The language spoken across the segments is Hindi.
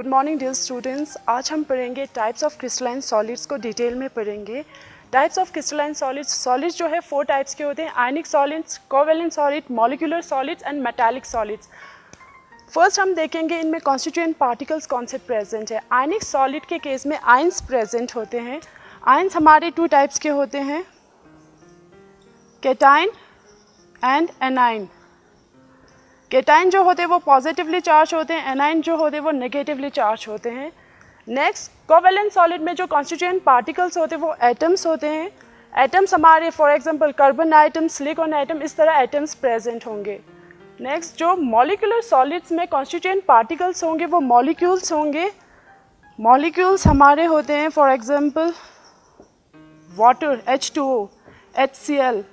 Good morning dear students. आज हम पढ़ेंगे टाइप्स ऑफ क्रिस्टलाइन सॉलिड्स को डिटेल में पढ़ेंगे। टाइप्स ऑफ क्रिस्टलाइन सॉलिड्स जो है 4 टाइप्स के होते हैं: आयनिक solids, covalent solid, molecular solids and metallic solids. First हम देखेंगे इनमें कॉन्स्टिट्यूएंट पार्टिकल्स कौन से प्रेजेंट है। आयनिक सॉलिड के केस में आयंस प्रेजेंट होते हैं। आयंस हमारे 2 टाइप्स के होते हैं, कैटाइन एंड एनाइन। कैटाइन जो होते हैं वो पॉजिटिवली चार्ज होते हैं, एनाइन जो होते हैं वो नेगेटिवली चार्ज होते हैं। नेक्स्ट, कोवैलेंट सॉलिड में जो कॉन्स्टिट्यूएंट पार्टिकल्स होते हैं वो एटम्स होते हैं। एटम्स हमारे for example carbon atom, silicon item, इस तरह एटम्स प्रेजेंट होंगे। नेक्स्ट, जो मॉलिक्यूलर सॉलिड्स में कॉन्स्टिट्यूएंट पार्टिकल्स होंगे वो मॉलिक्यूल्स होंगे। मॉलिक्यूल्स हमारे होते हैं for example water, H2O, HCl,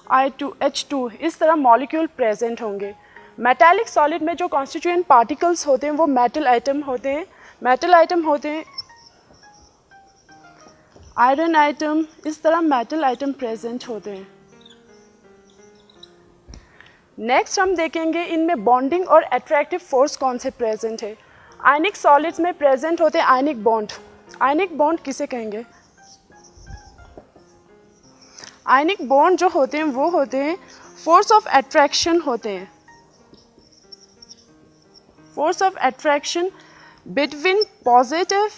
I2H2, इस तरह मॉलिक्यूल प्रेजेंट होंगे। मेटालिक सॉलिड में जो कॉन्स्टिट्यूएंट पार्टिकल्स होते हैं वो मेटल आइटम होते हैं। मेटल आइटम होते हैं आयरन आइटम, इस तरह मेटल आइटम प्रेजेंट होते हैं। नेक्स्ट हम देखेंगे इनमें बॉन्डिंग और अट्रैक्टिव फोर्स कौन से प्रेजेंट है। आयनिक सॉलिड्स में प्रेजेंट होते हैं आयनिक बॉन्ड। आयनिक बॉन्ड किसे कहेंगे? आयनिक बॉन्ड जो होते हैं वो होते हैं फोर्स ऑफ अट्रैक्शन होते हैं। Force of attraction between positive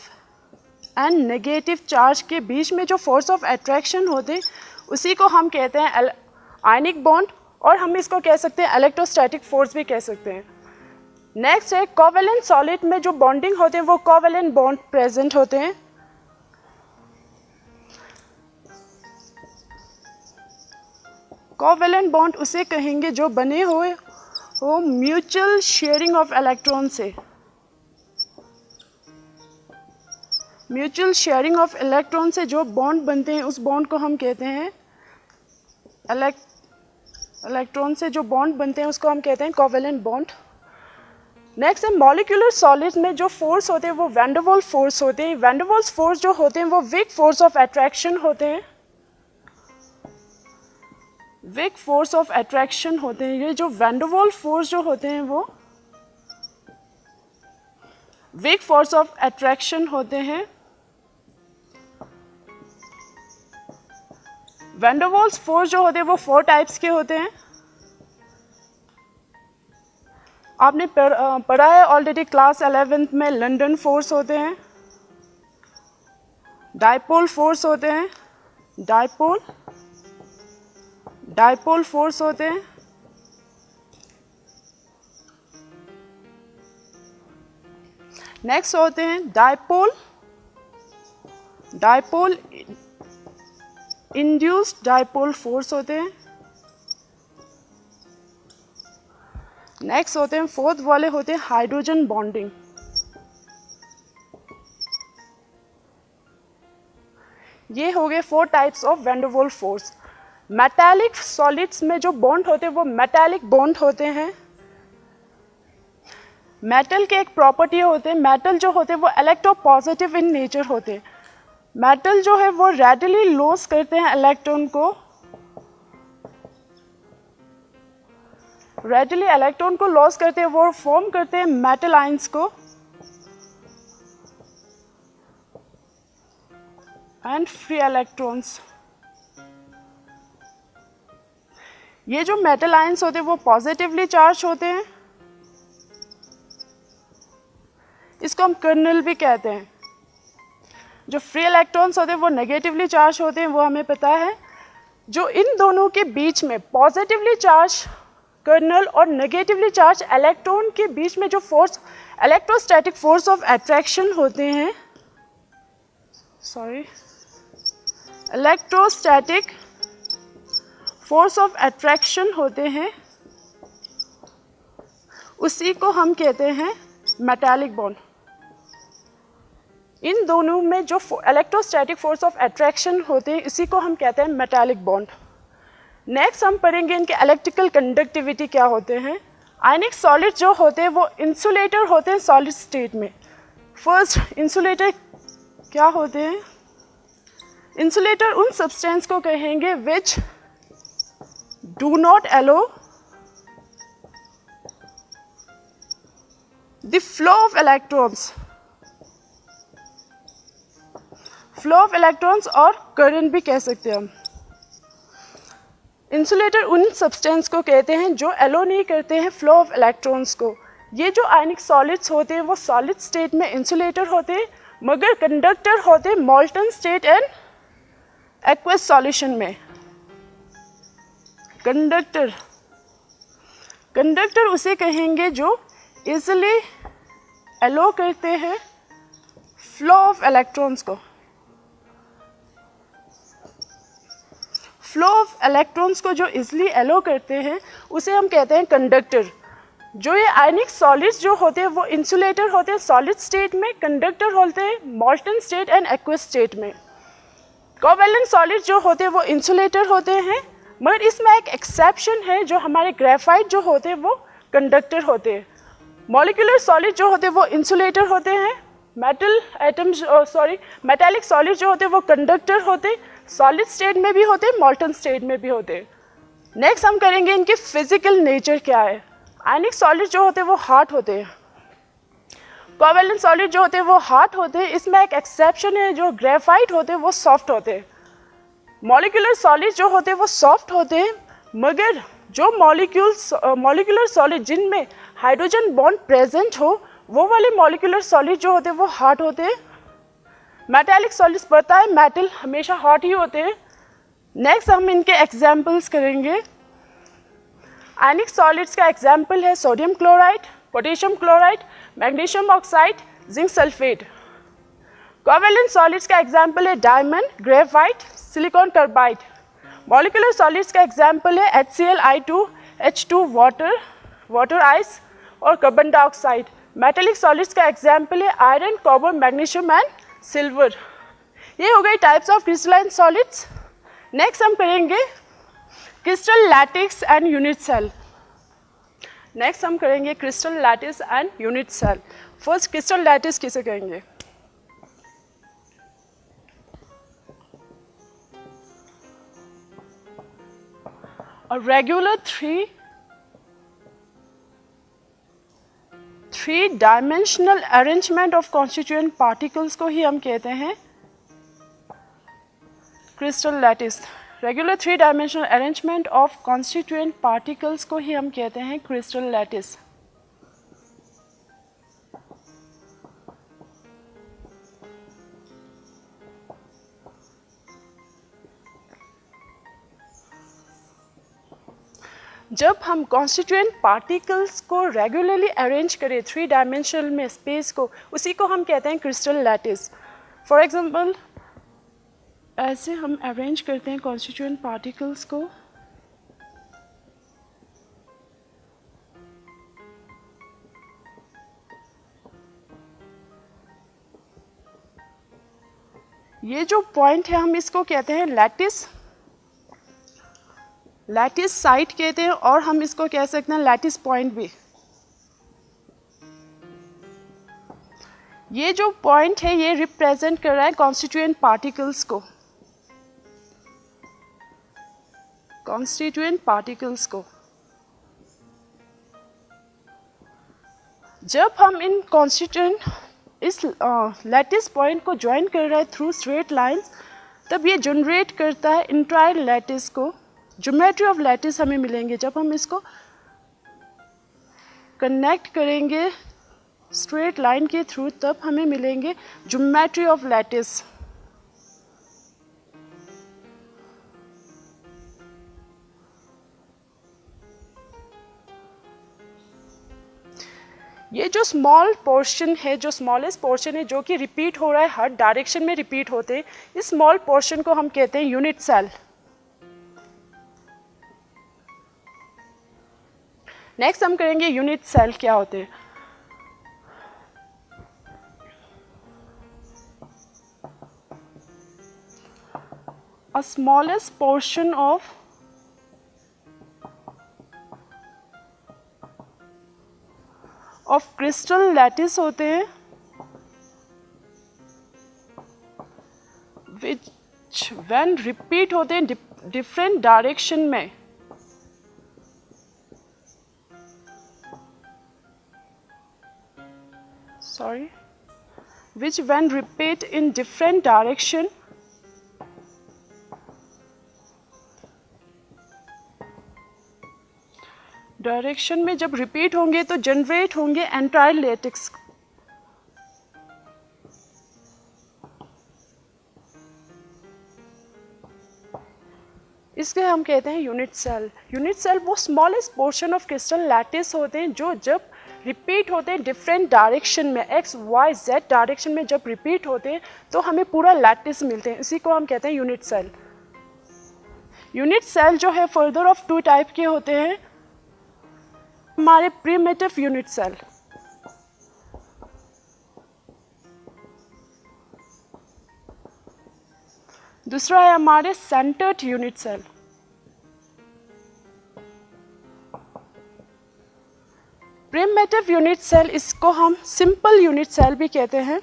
and negative charge के बीच में जो फोर्स ऑफ अट्रैक्शन होते हैं उसी को हम कहते हैं आयनिक बॉन्ड, और हम इसको कह सकते हैं इलेक्ट्रोस्टैटिक फोर्स भी कह सकते हैं। नेक्स्ट है कोवैलेंट सॉलिड में जो बॉन्डिंग होते हैं वो कोवैलेंट बॉन्ड प्रेजेंट होते हैं। कोवैलेंट बॉन्ड उसे कहेंगे जो बने हुए हो म्यूचुअल शेयरिंग ऑफ इलेक्ट्रॉन से। म्यूचुअल शेयरिंग ऑफ इलेक्ट्रॉन से जो बॉन्ड बनते हैं उस बॉन्ड को हम कहते हैं इलेक्ट्रॉन से जो बॉन्ड बनते हैं उसको हम कहते हैं कोवैलेंट बॉन्ड। नेक्स्ट है मॉलिक्यूलर सॉलिड्स में जो फोर्स होते हैं वो वैन डर वाल्स फोर्स होते हैं। वैन डर वाल्स फोर्स जो होते हैं वो वीक फोर्स ऑफ अट्रैक्शन होते हैं। वीक फोर्स ऑफ अट्रैक्शन होते हैं। ये जो वैन डर वाल्स फोर्स जो होते हैं वो वीक फोर्स ऑफ अट्रैक्शन होते हैं। वैन डर वाल्स फोर्स जो होते हैं वो 4 टाइप्स के होते हैं। आपने पढ़ा है ऑलरेडी क्लास 11th में। लंडन फोर्स होते हैं, डाइपोल फोर्स होते हैं, डाइपोल फोर्स होते हैं। नेक्स्ट होते हैं डाइपोल इंड्यूस्ड डाइपोल फोर्स होते हैं। नेक्स्ट होते हैं 4th वाले होते हैं हाइड्रोजन बॉन्डिंग। ये हो गए 4 types of van der Waals forces. Metallic solids में जो बॉन्ड होते हैं वो मेटालिक बॉन्ड होते हैं। मेटल के एक प्रॉपर्टी होते हैं, मेटल जो होते हैं वो इलेक्ट्रोपॉजिटिव इन नेचर होते हैं। मेटल जो है वो रेडिली लॉस करते हैं इलेक्ट्रॉन को, लॉस करते हैं, वो फॉर्म करते हैं मेटल आयंस को एंड फ्री इलेक्ट्रॉन्स। ये जो मेटल आयंस होते हैं वो पॉजिटिवली चार्ज होते हैं, इसको हम कर्नल भी कहते हैं। जो फ्री इलेक्ट्रॉन्स होते हैं वो नेगेटिवली चार्ज होते हैं, वो हमें पता है। जो इन दोनों के बीच में पॉजिटिवली चार्ज कर्नल और नेगेटिवली चार्ज इलेक्ट्रॉन के बीच में जो force electrostatic force of attraction होते हैं, इलेक्ट्रोस्टैटिक फोर्स ऑफ अट्रैक्शन होते हैं, उसी को हम कहते हैं मेटालिक बॉन्ड। इन दोनों में जो इलेक्ट्रोस्टैटिक फोर्स ऑफ अट्रैक्शन होते हैं इसी को हम कहते हैं मेटालिक बॉन्ड। नेक्स्ट हम पढ़ेंगे इनके इलेक्ट्रिकल कंडक्टिविटी क्या होते हैं। आयनिक सॉलिड जो होते हैं वो इंसुलेटर होते हैं सॉलिड स्टेट में। फर्स्ट, इंसुलेटर क्या होते हैं? इंसुलेटर उन सब्सटेंस को कहेंगे which do not aloe the flow of electrons, flow of electrons और करंट भी कह सकते हैं हम। इंसुलेटर उन सब्सटेंस को कहते हैं जो एलो नहीं करते हैं फ्लो ऑफ इलेक्ट्रॉन्स को। ये जो आयनिक सॉलिड्स होते हैं वो सॉलिड स्टेट में इंसुलेटर होते हैं, मगर कंडक्टर होते हैं मॉल्टन स्टेट एंड एक्वस सॉल्यूशन में। कंडक्टर, कंडक्टर उसे कहेंगे जो इजीली एलो करते हैं फ्लो ऑफ इलेक्ट्रॉन्स को। फ्लो ऑफ इलेक्ट्रॉन्स को जो इजीली एलो करते हैं उसे हम कहते हैं कंडक्टर। जो ये आयनिक सॉलिड्स जो होते हैं वो इंसुलेटर होते हैं सॉलिड स्टेट में, कंडक्टर होते हैं मॉल्टन स्टेट एंड एक्वस स्टेट में। कोवैलेंट सॉलिड जो होते हैं वो इंसुलेटर होते हैं, मगर इसमें एक एक्सेप्शन है, जो हमारे ग्रेफाइट जो होते हैं वो कंडक्टर होते हैं। मॉलिक्यूलर सॉलिड जो होते हैं वो इंसुलेटर होते हैं, मेटल एटम्स मेटालिक सॉलिड जो होते हैं वो कंडक्टर होते हैं, सॉलिड स्टेट में भी होते हैं, मॉल्टन स्टेट में भी होते हैं। नेक्स्ट हम करेंगे इनकी फिजिकल नेचर क्या है। आयनिक सॉलिड जो होते हैं वो हार्ड होते हैं, कोवैलेंट सॉलिड जो होते हैं वो हार्ड होते हैं। इसमें एक एक्सेप्शन है, जो ग्रेफाइट होते हैं वो सॉफ्ट होते हैं। मॉलिक्यूलर सॉलिड जो होते हैं वो सॉफ्ट होते हैं, मगर जो मॉलिक्यूलर सॉलिड जिनमें हाइड्रोजन बॉन्ड प्रेजेंट हो वो वाले मॉलिक्यूलर सॉलिड जो होते हैं वो हार्ड होते हैं। मेटालिक सॉलिड्स पता है मेटल हमेशा हॉट ही होते हैं। नेक्स्ट हम इनके एग्जाम्पल्स करेंगे। आयनिक सॉलिड्स का एग्जाम्पल है sodium chloride, potassium chloride, magnesium oxide, zinc sulphate. Covalent solids का एग्जाम्पल है diamond, graphite, silicon carbide. Molecular solids का एग्जाम्पल है HCl, I2, H2, water ice और कार्बन डाइऑक्साइड। मेटालिक सॉलिड्स का एग्जाम्पल है iron, copper, magnesium and silver. ये हो गई types of crystalline solids. Next हम करेंगे crystal lattice and unit cell. Next हम करेंगे crystal lattice and unit cell. First crystal lattice किसे कहेंगे? और regular three dimensional arrangement of constituent particles को ही हम कहते हैं crystal lattice. Regular 3 dimensional arrangement of constituent particles को ही हम कहते हैं क्रिस्टल लैटिस। जब हम कॉन्स्टिट्यूएंट पार्टिकल्स को रेगुलरली अरेंज करें 3 डायमेंशनल में स्पेस को, उसी को हम कहते हैं क्रिस्टल लैटिस। फॉर एग्जांपल ऐसे हम अरेंज करते हैं कॉन्स्टिट्यूएंट पार्टिकल्स को। ये जो पॉइंट है हम इसको कहते हैं लैटिस साइट कहते हैं, और हम इसको कह सकते हैं लैटिस पॉइंट भी। ये जो पॉइंट है ये रिप्रेजेंट कर रहा है कॉन्स्टिट्यूएंट पार्टिकल्स को, जब हम इन कॉन्स्टिट्यूएंट इस लैटिस पॉइंट को ज्वाइन कर रहा है थ्रू स्ट्रेट लाइंस, तब ये जनरेट करता है इंटायर लैटिस को। ज्योमेट्री ऑफ लैटिस हमें मिलेंगे जब हम इसको कनेक्ट करेंगे स्ट्रेट लाइन के थ्रू, तब हमें मिलेंगे ज्योमेट्री ऑफ लैटिस। ये जो स्मॉल पोर्शन है, जो स्मॉलेस्ट पोर्शन है, जो कि रिपीट हो रहा है, हर डायरेक्शन में रिपीट होते हैं, इस स्मॉल पोर्शन को हम कहते हैं यूनिट सेल। नेक्स्ट हम करेंगे यूनिट सेल क्या होते हैं। A smallest portion of crystal lattice होते हैं which when repeat होते हैं different direction में, which when repeat in different direction में जब रिपीट होंगे तो जनरेट होंगे एंटायर लेटेक्स। इसके हम कहते हैं यूनिट सेल। यूनिट सेल वो smallest portion of crystal lattice होते हैं जो जब रिपीट होते हैं डिफरेंट डायरेक्शन में, एक्स वाई जेड डायरेक्शन में जब रिपीट होते हैं तो हमें पूरा लैटिस मिलते हैं। इसी को हम कहते हैं यूनिट सेल। यूनिट सेल जो है फर्दर ऑफ 2 टाइप के होते हैं। हमारे प्रिमिटिव यूनिट सेल, दूसरा है हमारे centred unit cell. Primitive unit cell, इसको हम सिंपल यूनिट सेल भी कहते हैं।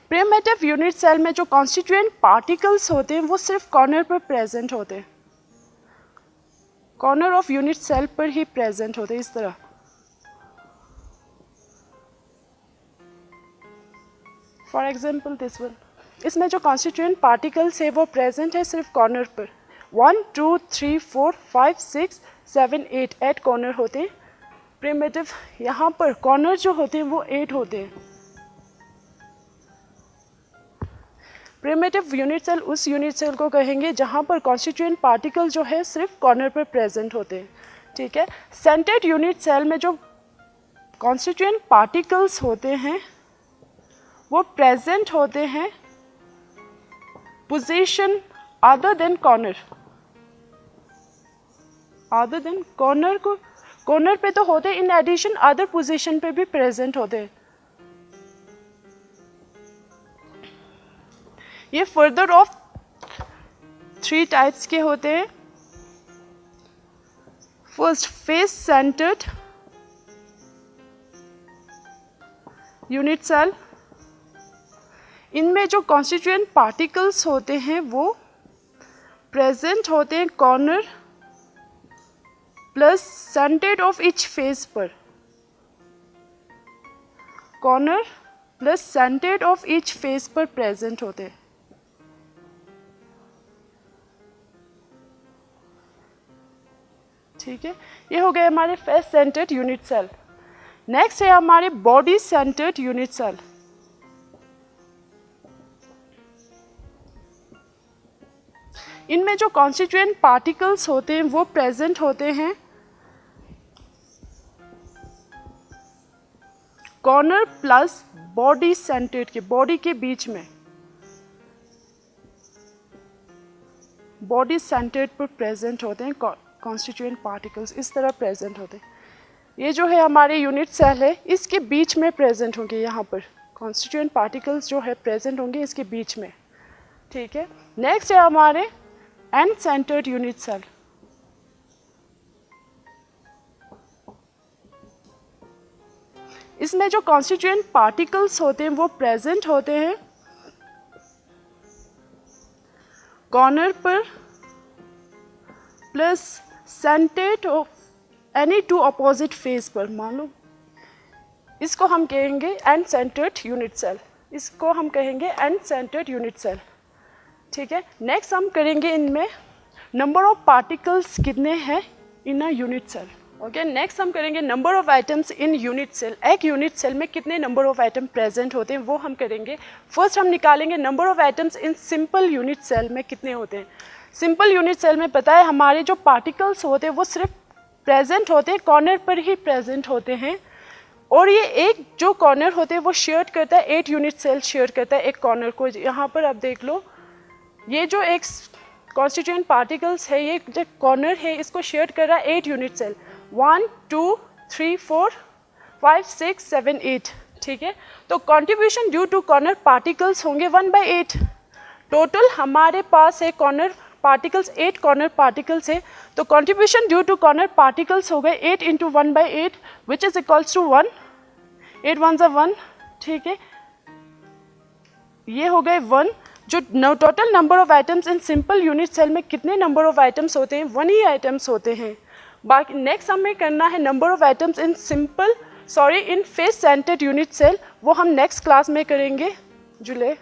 प्रिमिटिव यूनिट सेल में जो कॉन्स्टिट्यूएंट पार्टिकल्स होते हैं वो सिर्फ कॉर्नर पर प्रेजेंट होते हैं, कॉर्नर ऑफ यूनिट सेल पर ही प्रेजेंट होते हैं, इस तरह। फॉर एग्जाम्पल दिस वन, इसमें जो कॉन्स्टिट्यूएंट पार्टिकल्स है वो प्रेजेंट है सिर्फ कॉर्नर पर। 1 2 3 4 5 6 7 8 कॉर्नर होते हैं। प्रिमिटिव यहाँ पर कॉर्नर जो होते हैं वो 8 होते हैं। प्रिमिटिव यूनिट सेल उस यूनिट सेल को कहेंगे जहाँ पर कॉन्स्टिट्यूएंट पार्टिकल जो है सिर्फ कॉर्नर पर प्रेजेंट होते हैं, ठीक है। सेंटर्ड यूनिट सेल में जो कॉन्स्टिट्यूएंट पार्टिकल्स होते हैं वो प्रेजेंट होते हैं position other than corner. Other than corner को, कॉर्नर पे तो होते हैं, इन एडिशन अदर पोजीशन पे भी प्रेजेंट होते हैं। ये फर्दर ऑफ 3 टाइप्स के होते हैं। First face centred unit cell, इनमें जो कॉन्स्टिट्यूएंट पार्टिकल्स होते हैं वो प्रेजेंट होते हैं corner plus centred of each face पर, corner plus centred of each face पर प्रेजेंट होते हैं, ठीक है। ये हो गए हमारे face centred unit cell. Next है हमारे बॉडी सेंटर्ड यूनिट सेल। इनमें जो कॉन्स्टिट्यूएंट पार्टिकल्स होते हैं वो प्रेजेंट होते हैं कॉर्नर प्लस बॉडी सेंटर्ड के, बॉडी के बीच में, बॉडी सेंटर्ड पर प्रेजेंट होते हैं कॉन्स्टिट्यूएंट पार्टिकल्स, इस तरह प्रेजेंट होते हैं। ये जो है हमारे यूनिट सेल है इसके बीच में प्रेजेंट होंगे, यहाँ पर कॉन्स्टिट्यूएंट पार्टिकल्स जो है प्रेजेंट होंगे इसके बीच में, ठीक है। नेक्स्ट है हमारे एंड सेंटर्ड यूनिट सेल। इसमें जो कॉन्स्टिट्यूएंट पार्टिकल्स होते हैं वो प्रेजेंट होते हैं कॉर्नर पर plus centred of any 2 opposite face पर। मान लो इसको हम कहेंगे एंड सेंटर्ड यूनिट सेल, इसको हम कहेंगे एंड सेंटर्ड यूनिट सेल, ठीक है। नेक्स्ट हम करेंगे इनमें नंबर ऑफ पार्टिकल्स कितने हैं in a unit cell. Okay, next हम करेंगे number of items in unit cell. एक यूनिट सेल में कितने नंबर ऑफ आइटम प्रेजेंट होते हैं वो हम करेंगे। फर्स्ट हम निकालेंगे number of items in simple unit cell में कितने होते हैं। सिंपल यूनिट सेल में पता है हमारे जो पार्टिकल्स होते हैं वो सिर्फ प्रेजेंट होते हैं, कॉर्नर पर ही प्रेजेंट होते हैं, और ये एक जो कॉर्नर होते हैं वो शेयर करता है, 8 यूनिट सेल शेयर करता है एक कॉर्नर को। यहाँ पर आप देख लो, ये जो एक कॉन्स्टिट्यूएंट पार्टिकल्स है, ये जो कॉर्नर है इसको शेयर कर रहा है 8 यूनिट सेल, 1 2 3 4 5 6 7 8, ठीक है। तो contribution due to corner particles होंगे 1/8। टोटल हमारे पास है कॉर्नर पार्टिकल्स 8 कॉर्नर पार्टिकल्स है, तो contribution due to corner particles हो गए 8 × 1/8 विच इज इक्वल्स टू 1, 8 1 ज़ा 1, ठीक है। ये हो गए 1। जो total number of items in simple unit cell में कितने नंबर ऑफ आइटम्स होते हैं, 1 ही आइटम्स होते हैं, बाकी नेक्स्ट हमें करना है number of atoms in face centred unit cell, वो हम नेक्स्ट क्लास में करेंगे जुले।